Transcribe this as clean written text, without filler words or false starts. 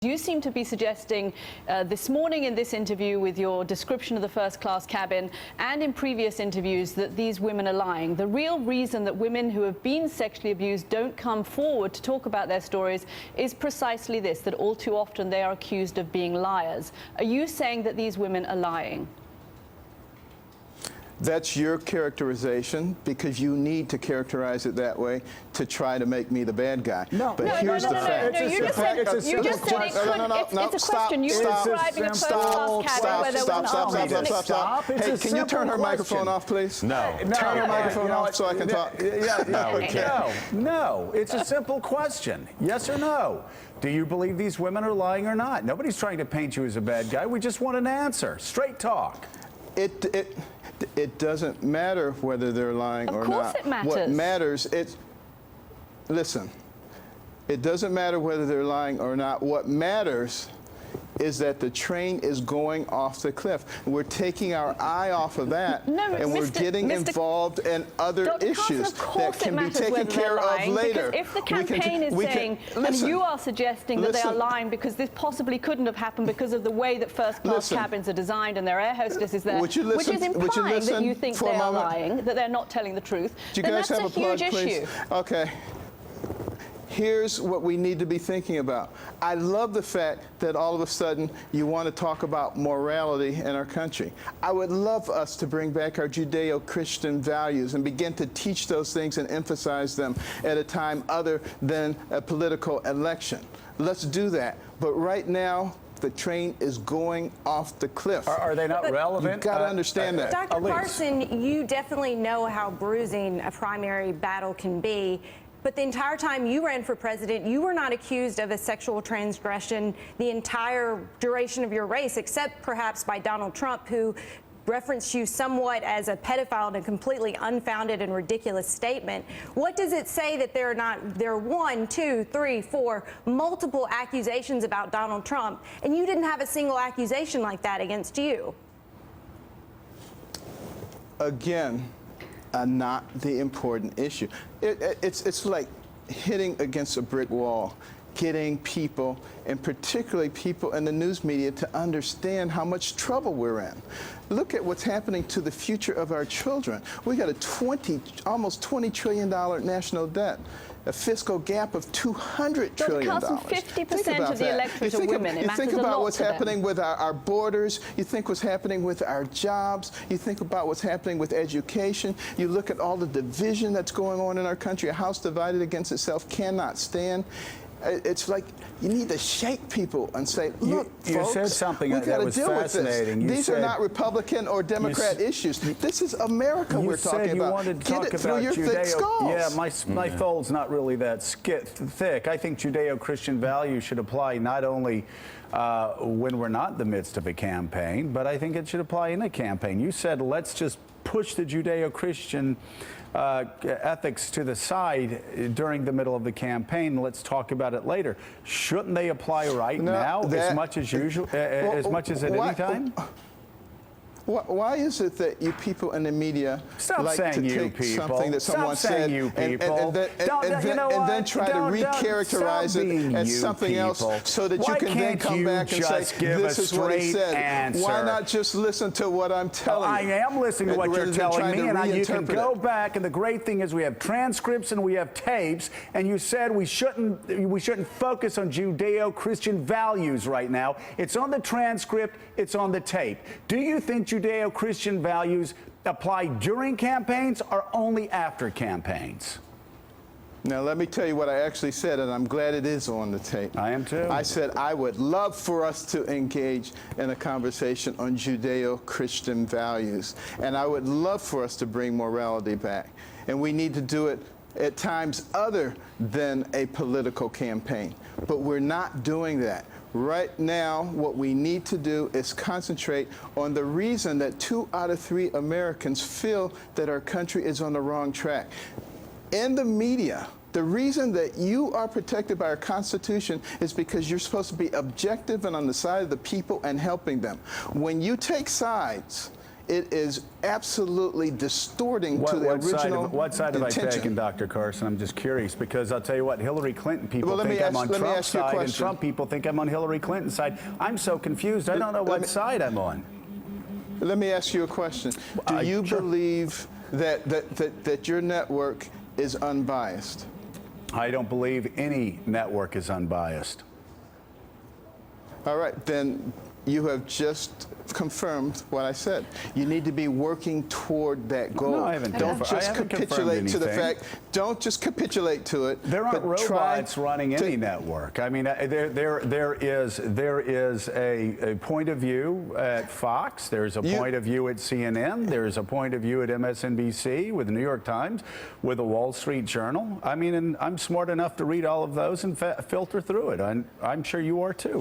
You seem to be suggesting this morning in this interview with your description of the first-class cabin and in previous interviews that these women are lying. The real reason that women who have been sexually abused don't come forward to talk about their stories is precisely this, that all too often they are accused of being liars. Are you saying that these women are lying? That's your characterization, because you need to characterize it that way to try to make me the bad guy. No, but no, here's no, the fact. No, you just said it could. It's a question. You were describing a first-class cabin where there was an Stop. Hey, can you turn her microphone off, please? No. Turn her microphone off so I can talk. No, we can't. No. It's a simple question. Yes or no? Do you believe these women are lying or not? Nobody's trying to paint you as a bad guy. We just want an answer. Straight talk. It doesn't matter whether they're lying or not. Of course it matters. What matters, listen, it doesn't matter whether they're lying or not. What matters is that the train is going off the cliff. We're taking our eye off of that, and we're getting involved in other issues that can be taken care of later. If the campaign is saying, and you are suggesting that they are lying because this possibly couldn't have happened because of the way that first-class cabins are designed and their air hostess is there, which is implying that you think they are lying, that they're not telling the truth, then that's a huge issue. Okay. Here's what we need to be thinking about. I love the fact that all of a sudden you want to talk about morality in our country. I would love us to bring back our Judeo-Christian values and begin to teach those things and emphasize them at a time other than a political election. Let's do that. But right now, the train is going off the cliff. Are they not relevant? You've got to understand that. Dr. Carson, you definitely know how bruising a primary battle can be. But the entire time you ran for president, you were not accused of a sexual transgression the entire duration of your race, except perhaps by Donald Trump, who referenced you somewhat as a pedophile in a completely unfounded and ridiculous statement. What does it say that there are 1, 2, 3, 4, multiple accusations about Donald Trump, and you didn't have a single accusation like that against you? Again, not the important issue. It's like hitting against a brick wall, getting people, and particularly people in the news media, to understand how much trouble we're in. Look at what's happening to the future of our children. We got a almost $20 trillion national debt, a fiscal gap of $200 trillion. Dr. Carson, 50% of the electorate are women. You think about what's happening with our borders. You think what's happening with our jobs. You think about what's happening with education. You look at all the division that's going on in our country. A house divided against itself cannot stand. It's like you need to shake people and say, look, you folks, said something we that was fascinating. These are not Republican or Democrat issues. This is America we're talking about. You wanted to talk about through your thick skulls. Yeah, my fold's not really that thick. I think Judeo-Christian values should apply not only when we're not in the midst of a campaign, but I think it should apply in a campaign. You said, let's just push the Judeo-Christian ethics to the side during the middle of the campaign. Let's talk about it later. Shouldn't they apply right now as much as usual, as much as at any time? Why is it that you people in the media like to take something that someone said and then try to recharacterize it as something else so that you can then come back and say, this is what he said? Why not just listen to what I'm telling you? I am listening to what you're telling me, and you can go back, and the great thing is we have transcripts and we have tapes, and you said we shouldn't focus on Judeo-Christian values right now. It's on the transcript, it's on the tape. Do you think Judeo-Christian values apply during campaigns or only after campaigns? Now, let me tell you what I actually said, and I'm glad it is on the tape. I am too. I said I would love for us to engage in a conversation on Judeo-Christian values, and I would love for us to bring morality back. And we need to do it at times other than a political campaign. But we're not doing that. Right now, what we need to do is concentrate on the reason that 2 out of 3 Americans feel that our country is on the wrong track. In the media, the reason that you are protected by our Constitution is because you're supposed to be objective and on the side of the people and helping them. When you take sides, it is absolutely distorting to the original what side have I intention. taken, Dr. Carson? I'm just curious, because I'll tell you what, Hillary Clinton people Well, think I'm on let me Trump's ask you a side, and question. Trump people think I'm on Hillary Clinton's side. I'm so confused. I don't know what side I'm on. Let me ask you a question. Do you Sure. believe that your network is unbiased? I don't believe any network is unbiased. All right, then you have just confirmed what I said. You need to be working toward that goal. No, I haven't Don't confirmed- I just haven't capitulate confirmed to the anything. fact. Don't just capitulate to it. There aren't but try robots running to- any network. I mean, there is a point of view at Fox. There's a point of view at CNN. There's a point of view at MSNBC, with the New York Times, with the Wall Street Journal. I mean, and I'm smart enough to read all of those and filter through it. I'm sure you are too.